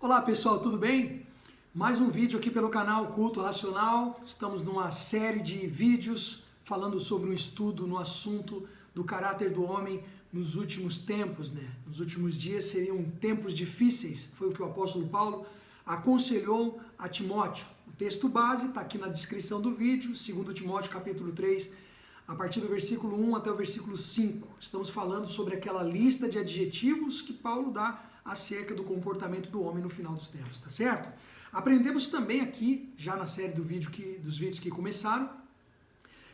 Olá pessoal, tudo bem? Mais um vídeo aqui pelo canal Culto Racional. Estamos numa série de vídeos falando sobre um estudo no assunto do caráter do homem nos últimos tempos, né? Nos últimos dias seriam tempos difíceis, foi o que o apóstolo Paulo aconselhou a Timóteo. O texto base está aqui na descrição do vídeo, 2 Timóteo capítulo 3, a partir do versículo 1 até o versículo 5. Estamos falando sobre aquela lista de adjetivos que Paulo dá acerca do comportamento do homem no final dos tempos, tá certo? Aprendemos também aqui, já na série dos vídeos que começaram,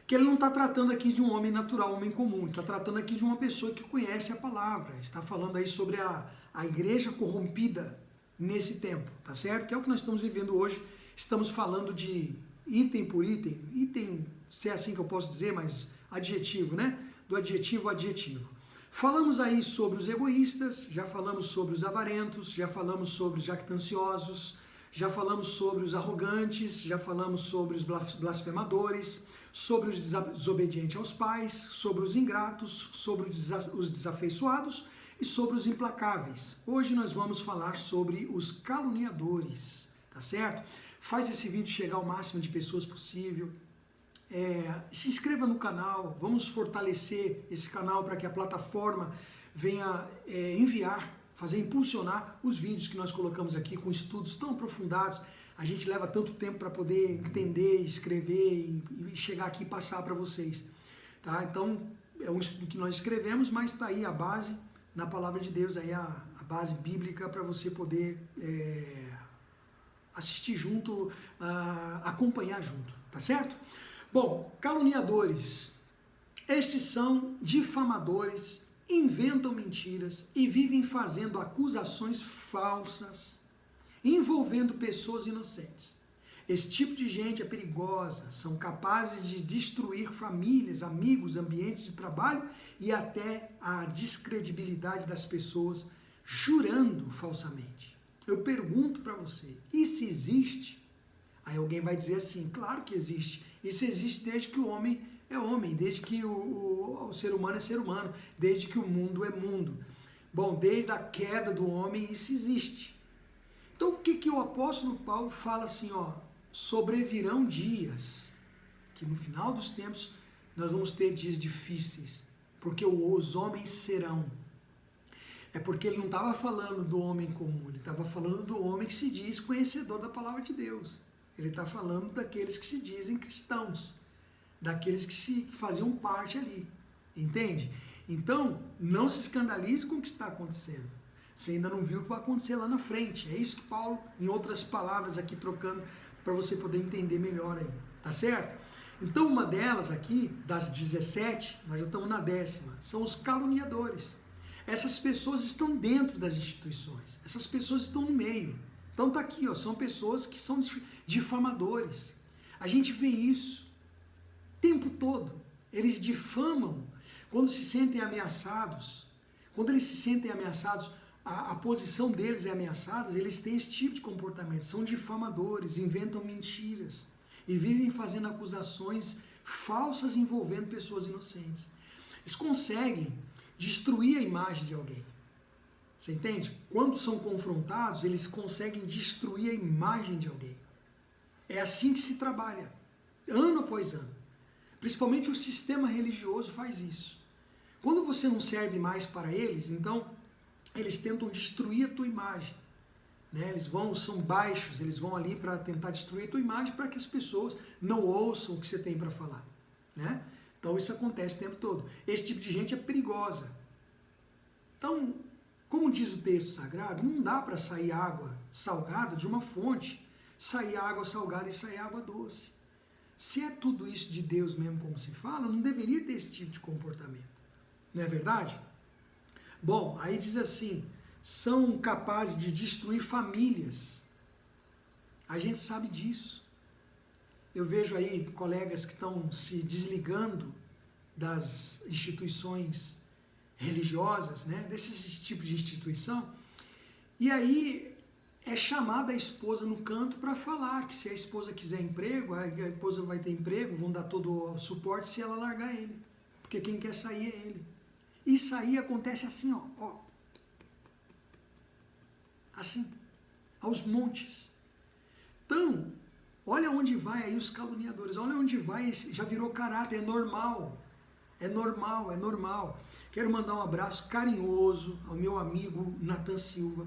que ele não está tratando aqui de um homem natural, um homem comum, ele está tratando aqui de uma pessoa que conhece a palavra, está falando aí sobre a igreja corrompida nesse tempo, tá certo? Que é o que nós estamos vivendo hoje, estamos falando de item por item, se é assim que eu posso dizer, mas adjetivo, né? Do adjetivo ao adjetivo. Falamos aí sobre os egoístas, já falamos sobre os avarentos, já falamos sobre os jactanciosos, já falamos sobre os arrogantes, já falamos sobre os blasfemadores, sobre os desobedientes aos pais, sobre os ingratos, sobre os desafeiçoados e sobre os implacáveis. Hoje nós vamos falar sobre os caluniadores, tá certo? Faz esse vídeo chegar ao máximo de pessoas possível. Se inscreva no canal, vamos fortalecer esse canal para que a plataforma venha impulsionar os vídeos que nós colocamos aqui com estudos tão aprofundados. A gente leva tanto tempo para poder entender, escrever e chegar aqui e passar para vocês. Tá? Então, é um estudo que nós escrevemos, mas está aí a base na palavra de Deus, aí a base bíblica para você poder assistir junto, acompanhar junto, tá certo? Bom, caluniadores, estes são difamadores, inventam mentiras e vivem fazendo acusações falsas, envolvendo pessoas inocentes. Esse tipo de gente é perigosa, são capazes de destruir famílias, amigos, ambientes de trabalho e até a descredibilidade das pessoas, jurando falsamente. Eu pergunto para você, isso existe? Aí alguém vai dizer assim, claro que existe. Isso existe desde que o homem é homem, desde que o ser humano é ser humano, desde que o mundo é mundo. Bom, desde a queda do homem isso existe. Então o que o apóstolo Paulo fala assim, ó, sobrevirão dias, que no final dos tempos nós vamos ter dias difíceis, porque os homens serão. É porque ele não estava falando do homem comum, ele estava falando do homem que se diz conhecedor da palavra de Deus. Ele está falando daqueles que se dizem cristãos, daqueles que faziam parte ali, entende? Então, não se escandalize com o que está acontecendo. Você ainda não viu o que vai acontecer lá na frente. É isso que Paulo, em outras palavras aqui trocando, para você poder entender melhor aí, tá certo? Então, uma delas aqui, das 17, nós já estamos na 10ª, são os caluniadores. Essas pessoas estão dentro das instituições, essas pessoas estão no meio. Então está aqui, ó, são pessoas que são difamadores. A gente vê isso o tempo todo. Eles difamam quando se sentem ameaçados. Quando eles se sentem ameaçados, a posição deles é ameaçada, eles têm esse tipo de comportamento. São difamadores, inventam mentiras e vivem fazendo acusações falsas envolvendo pessoas inocentes. Eles conseguem destruir a imagem de alguém. Você entende? Quando são confrontados, eles conseguem destruir a imagem de alguém. É assim que se trabalha, ano após ano. Principalmente o sistema religioso faz isso. Quando você não serve mais para eles, então eles tentam destruir a tua imagem. Né? Eles são baixos, eles vão ali para tentar destruir a tua imagem para que as pessoas não ouçam o que você tem para falar. Né? Então isso acontece o tempo todo. Esse tipo de gente é perigosa. Então, como diz o texto sagrado, não dá para sair água salgada de uma fonte, sair água salgada e sair água doce. Se é tudo isso de Deus mesmo como se fala, não deveria ter esse tipo de comportamento. Não é verdade? Bom, aí diz assim, são capazes de destruir famílias. A gente sabe disso. Eu vejo aí colegas que estão se desligando das instituições religiosas, né, desses tipos de instituição, e aí é chamada a esposa no canto para falar que se a esposa quiser emprego, a esposa vai ter emprego, vão dar todo o suporte se ela largar ele, porque quem quer sair é ele. Isso aí acontece assim, ó. Assim. aos montes. Então, olha onde vai aí os caluniadores, olha onde vai, já virou caráter, é normal. É normal, é normal. Quero mandar um abraço carinhoso ao meu amigo Natan Silva.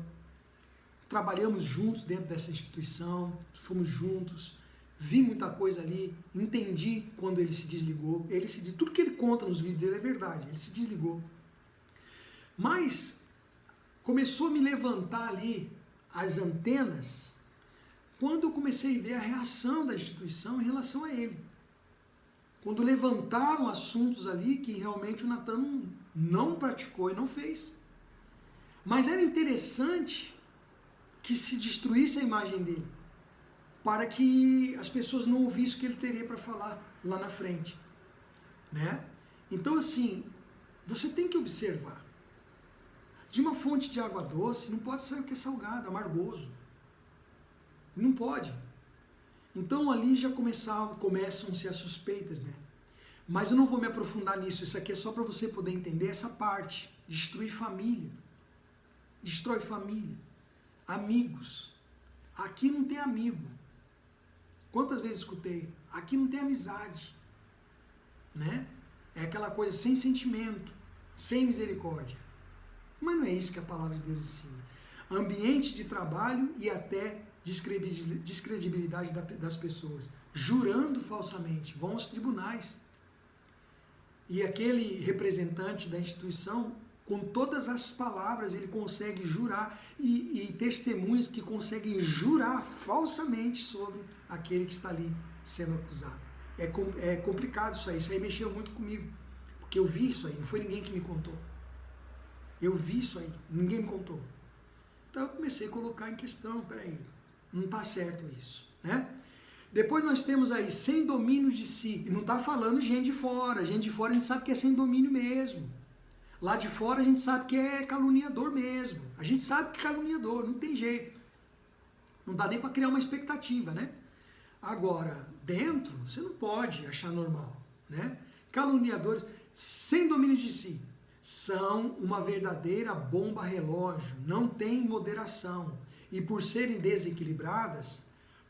Trabalhamos juntos dentro dessa instituição, fomos juntos, vi muita coisa ali, entendi quando ele se desligou. Tudo que ele conta nos vídeos dele é verdade, ele se desligou. Mas começou a me levantar ali as antenas quando eu comecei a ver a reação da instituição em relação a ele. Quando levantaram assuntos ali que realmente o Natan não praticou e não fez. Mas era interessante que se destruísse a imagem dele, para que as pessoas não ouvissem o que ele teria para falar lá na frente. Né? Então, assim, você tem que observar. De uma fonte de água doce não pode sair o que é salgado, amargoso. Não pode. Então ali já começam-se as suspeitas, né? Mas eu não vou me aprofundar nisso, isso aqui é só para você poder entender essa parte. Destruir família. Destrói família. Amigos. Aqui não tem amigo. Quantas vezes escutei? Aqui não tem amizade. Né? É aquela coisa sem sentimento, sem misericórdia. Mas não é isso que a palavra de Deus ensina. Ambiente de trabalho e até descredibilidade das pessoas, jurando falsamente, vão aos tribunais. E aquele representante da instituição, com todas as palavras, ele consegue jurar, e testemunhas que conseguem jurar falsamente sobre aquele que está ali sendo acusado. É complicado isso aí mexeu muito comigo, porque eu vi isso aí, não foi ninguém que me contou. Eu vi isso aí, ninguém me contou. Então eu comecei a colocar em questão, peraí, não está certo isso, né? Depois nós temos aí sem domínio de si, e não está falando gente de fora a gente sabe que é sem domínio mesmo. Lá de fora a gente sabe que é caluniador mesmo, a gente sabe que é caluniador, não tem jeito. Não dá nem para criar uma expectativa, né? Agora, dentro, você não pode achar normal, né? Caluniadores sem domínio de si são uma verdadeira bomba relógio, não tem moderação e por serem desequilibradas,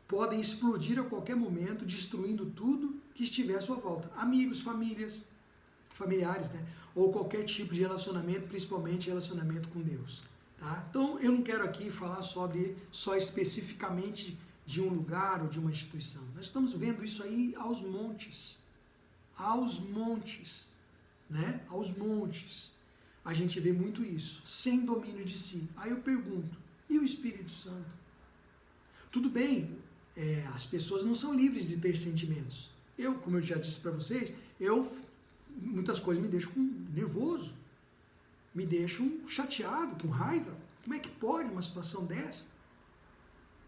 podem explodir a qualquer momento, destruindo tudo que estiver à sua volta. Amigos, familiares, né? Ou qualquer tipo de relacionamento, principalmente relacionamento com Deus. Tá? Então, eu não quero aqui falar só especificamente de um lugar ou de uma instituição. Nós estamos vendo isso aí aos montes. Aos montes. Né? Aos montes. A gente vê muito isso, sem domínio de si. Aí eu pergunto, e o Espírito Santo? Tudo bem, as pessoas não são livres de ter sentimentos. Eu, como eu já disse para vocês, muitas coisas me deixam nervoso, me deixam chateado, com raiva. Como é que pode uma situação dessa?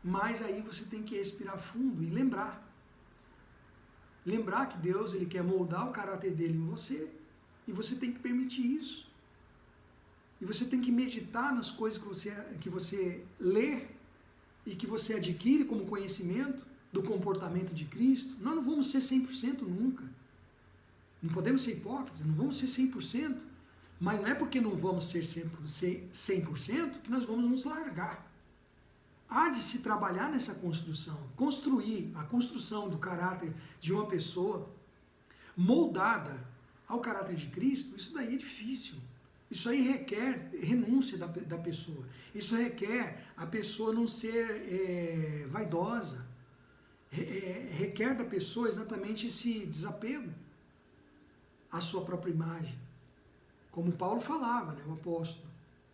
Mas aí você tem que respirar fundo e lembrar. Lembrar que Deus ele quer moldar o caráter dele em você e você tem que permitir isso. E você tem que meditar nas coisas que você lê e que você adquire como conhecimento do comportamento de Cristo. Nós não vamos ser 100% nunca. Não podemos ser hipócritas, não vamos ser 100%. Mas não é porque não vamos ser 100% que nós vamos nos largar. Há de se trabalhar nessa construção. Construir a construção do caráter de uma pessoa moldada ao caráter de Cristo, isso daí é difícil. Isso aí requer renúncia da pessoa. Isso requer a pessoa não ser vaidosa. Requer da pessoa exatamente esse desapego à sua própria imagem. Como Paulo falava, né, o apóstolo.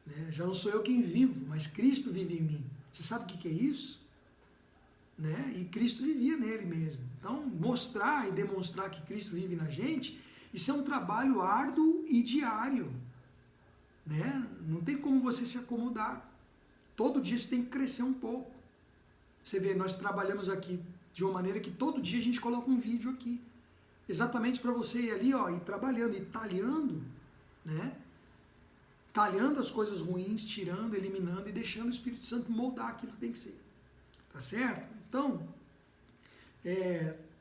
Né, já não sou eu quem vivo, mas Cristo vive em mim. Você sabe o que é isso? Né? E Cristo vivia nele mesmo. Então, mostrar e demonstrar que Cristo vive na gente, isso é um trabalho árduo e diário. Né? Não tem como você se acomodar. Todo dia você tem que crescer um pouco. Você vê, nós trabalhamos aqui de uma maneira que todo dia a gente coloca um vídeo aqui. Exatamente para você ir ali, ó, ir trabalhando, ir talhando, né? Talhando as coisas ruins, tirando, eliminando e deixando o Espírito Santo moldar aquilo que tem que ser. Tá certo? Então,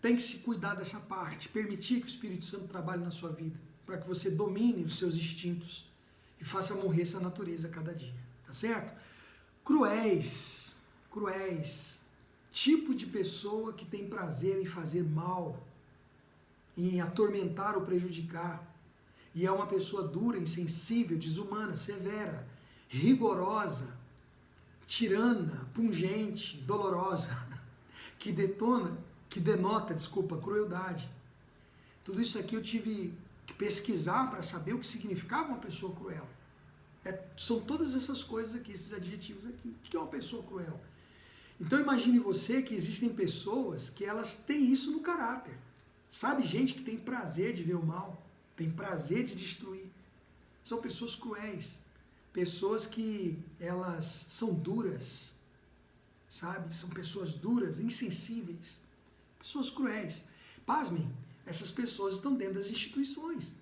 tem que se cuidar dessa parte, permitir que o Espírito Santo trabalhe na sua vida, para que você domine os seus instintos e faça morrer essa natureza a cada dia. Tá certo? Cruéis. cruéis, tipo de pessoa que tem prazer em fazer mal, em atormentar ou prejudicar, e é uma pessoa dura, insensível, desumana, severa, rigorosa, tirana, pungente, dolorosa, que denota, crueldade. Tudo isso aqui eu tive que pesquisar para saber o que significava uma pessoa cruel. São todas essas coisas aqui, esses adjetivos aqui. O que é uma pessoa cruel? Então imagine você que existem pessoas que elas têm isso no caráter. Sabe, gente que tem prazer de ver o mal, tem prazer de destruir. São pessoas cruéis, pessoas que elas são duras, sabe? São pessoas duras, insensíveis, pessoas cruéis. Pasmem, essas pessoas estão dentro das instituições.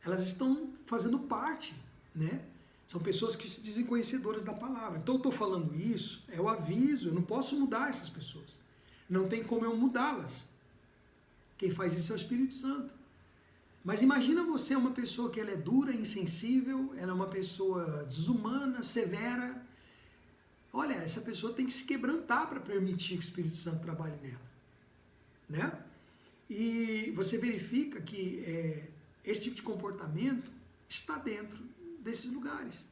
Elas estão fazendo parte, né? São pessoas que se dizem conhecedoras da palavra. Então eu estou falando isso, é o aviso, eu não posso mudar essas pessoas. Não tem como eu mudá-las. Quem faz isso é o Espírito Santo. Mas imagina você uma pessoa que ela é dura, insensível, ela é uma pessoa desumana, severa. Olha, essa pessoa tem que se quebrantar para permitir que o Espírito Santo trabalhe nela, né? E você verifica que esse tipo de comportamento está dentro desses lugares.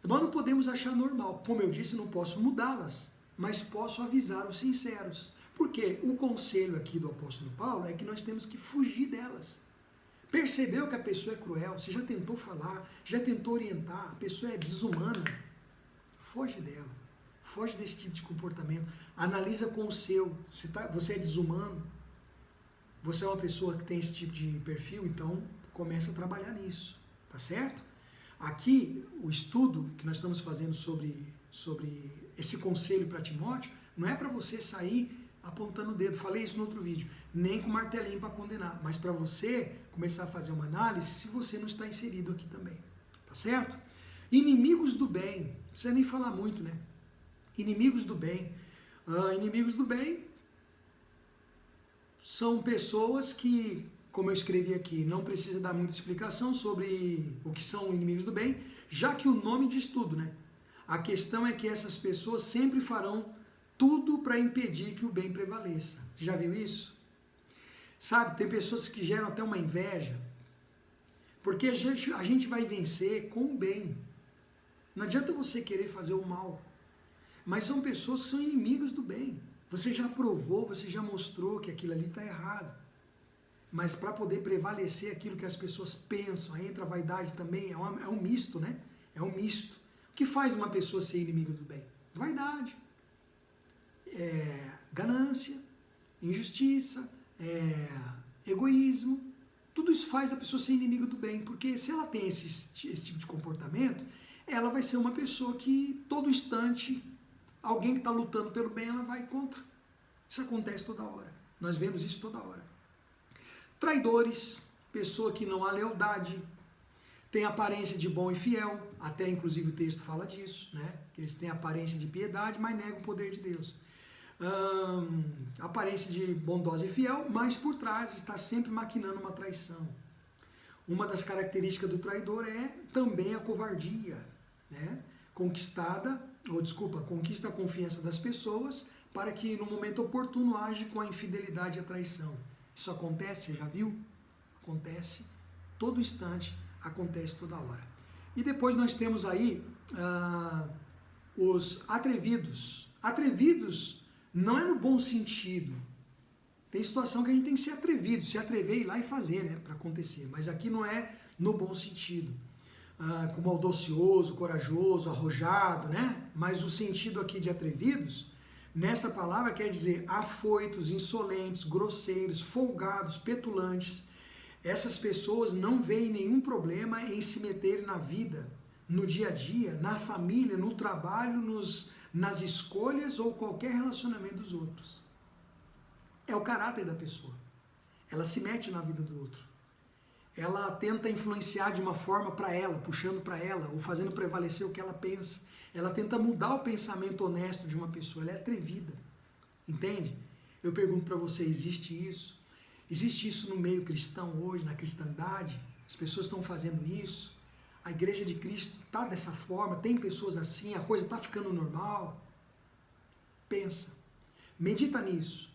Nós não podemos achar normal. Como eu disse, não posso mudá-las, mas posso avisar os sinceros. Porque o conselho aqui do apóstolo Paulo é que nós temos que fugir delas. Percebeu que a pessoa é cruel? Você já tentou falar, já tentou orientar, a pessoa é desumana? Foge dela. Foge desse tipo de comportamento. Analisa com o seu. Você é desumano? Você é uma pessoa que tem esse tipo de perfil? Então começa a trabalhar nisso. Tá certo? Aqui, o estudo que nós estamos fazendo sobre esse conselho para Timóteo, não é para você sair apontando o dedo, falei isso no outro vídeo, nem com martelinho para condenar, mas para você começar a fazer uma análise se você não está inserido aqui também, tá certo? Inimigos do bem, não precisa nem falar muito, né? Inimigos do bem. Inimigos do bem são pessoas que, como eu escrevi aqui, não precisa dar muita explicação sobre o que são inimigos do bem, já que o nome diz tudo, né? A questão é que essas pessoas sempre farão tudo para impedir que o bem prevaleça. Já viu isso? Sabe, tem pessoas que geram até uma inveja, porque a gente vai vencer com o bem. Não adianta você querer fazer o mal, mas são pessoas que são inimigos do bem. Você já provou, você já mostrou que aquilo ali está errado. Mas para poder prevalecer aquilo que as pessoas pensam, aí entra a vaidade também, é um misto, né? É um misto. O que faz uma pessoa ser inimiga do bem? Vaidade. Ganância, injustiça, egoísmo, tudo isso faz a pessoa ser inimiga do bem, porque se ela tem esse tipo de comportamento, ela vai ser uma pessoa que todo instante, alguém que está lutando pelo bem, ela vai contra. Isso acontece toda hora, nós vemos isso toda hora. Traidores, pessoa que não há lealdade, tem aparência de bom e fiel, até inclusive o texto fala disso, né? Que eles têm aparência de piedade, mas negam o poder de Deus. Aparência de bondosa e fiel, mas por trás está sempre maquinando uma traição. Uma das características do traidor é também a covardia, né? Conquista a confiança das pessoas para que no momento oportuno age com a infidelidade e a traição. Isso acontece, você já viu? Acontece todo instante, acontece toda hora. E depois nós temos aí os atrevidos. Atrevidos não é no bom sentido. Tem situação que a gente tem que ser atrevido, se atrever e ir lá e fazer, né, para acontecer. Mas aqui não é no bom sentido. Como audacioso, corajoso, arrojado, né? Mas o sentido aqui de atrevidos, nessa palavra quer dizer afoitos, insolentes, grosseiros, folgados, petulantes. Essas pessoas não veem nenhum problema em se meterem na vida, no dia a dia, na família, no trabalho, nas escolhas ou qualquer relacionamento dos outros. É o caráter da pessoa. Ela se mete na vida do outro. Ela tenta influenciar de uma forma para ela, puxando para ela, ou fazendo prevalecer o que ela pensa. Ela tenta mudar o pensamento honesto de uma pessoa. Ela é atrevida. Entende? Eu pergunto para você, existe isso? Existe isso no meio cristão hoje, na cristandade? As pessoas estão fazendo isso? A igreja de Cristo está dessa forma? Tem pessoas assim? A coisa está ficando normal? Pensa, medita nisso,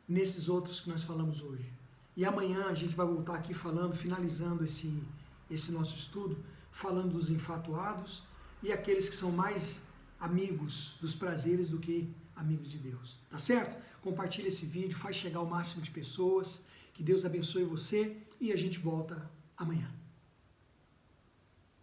nesses outros que nós falamos hoje. E amanhã a gente vai voltar aqui falando, finalizando esse nosso estudo, falando dos infatuados e aqueles que são mais amigos dos prazeres do que amigos de Deus. Tá certo? Compartilha esse vídeo, faz chegar ao máximo de pessoas. Que Deus abençoe você e a gente volta amanhã.